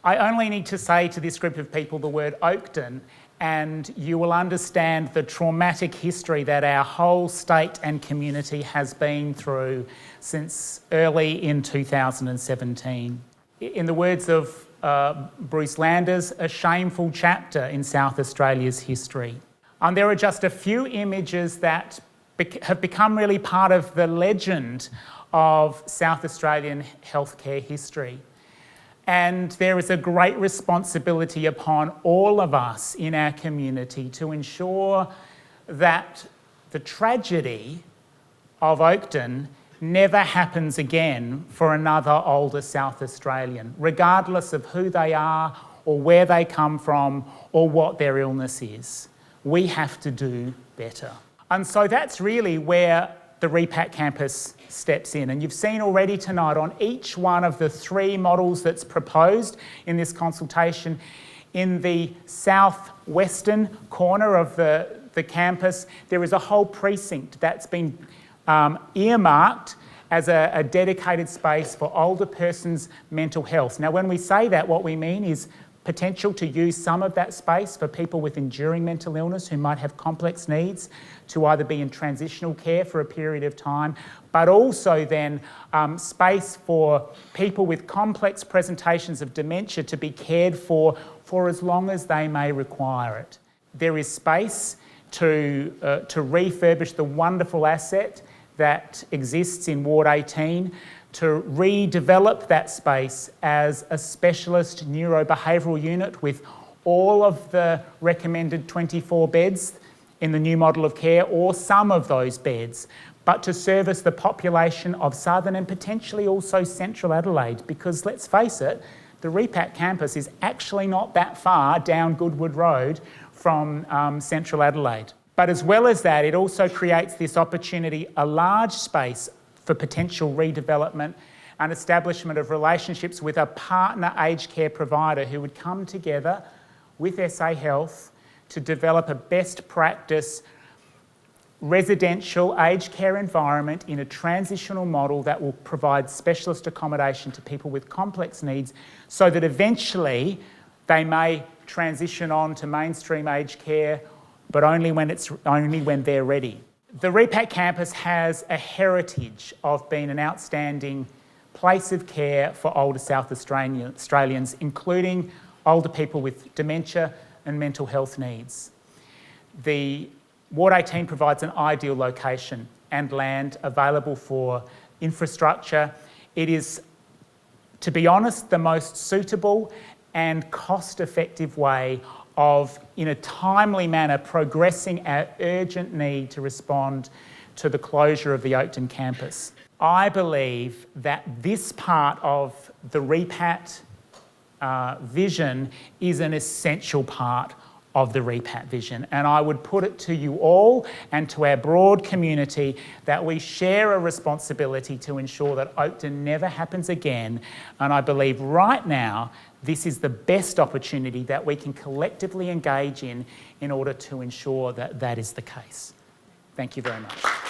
I only need to say to this group of people the word Oakden, and you will understand the traumatic history that our whole state and community has been through since early in 2017. In the words of Bruce Landers, a shameful chapter in South Australia's history. And there are just a few images that have become really part of the legend of South Australian healthcare history. And there is a great responsibility upon all of us in our community to ensure that the tragedy of Oakden never happens again for another older South Australian, regardless of who they are or where they come from or what their illness is. We have to do better. And so that's really where the Repat Campus steps in. And you've seen already tonight on each one of the 3 models that's proposed in this consultation, in the southwestern corner of the campus, there is a whole precinct that's been earmarked as a dedicated space for older persons' mental health. Now, when we say that, what we mean is potential to use some of that space for people with enduring mental illness who might have complex needs to either be in transitional care for a period of time, but also then space for people with complex presentations of dementia to be cared for as long as they may require it. There is space to refurbish the wonderful asset that exists in Ward 18, to redevelop that space as a specialist neurobehavioural unit with all of the recommended 24 beds in the new model of care, or some of those beds, but to service the population of southern and potentially also central Adelaide, because let's face it, the Repat campus is actually not that far down Goodwood Road from central Adelaide. But as well as that, it also creates this opportunity, a large space for potential redevelopment and establishment of relationships with a partner aged care provider who would come together with SA Health to develop a best practice residential aged care environment in a transitional model that will provide specialist accommodation to people with complex needs, so that eventually they may transition on to mainstream aged care, but only when they're ready. The Repat campus has a heritage of being an outstanding place of care for older South Australians, including older people with dementia and mental health needs. The Ward 18 provides an ideal location and land available for infrastructure. It is, to be honest, the most suitable and cost-effective way of, in a timely manner, progressing our urgent need to respond to the closure of the Oakden campus. I believe that this part of the Repat vision is an essential part of the Repat vision, and I would put it to you all and to our broad community that we share a responsibility to ensure that Oakden never happens again, and I believe right now this is the best opportunity that we can collectively engage in order to ensure that that is the case. Thank you very much.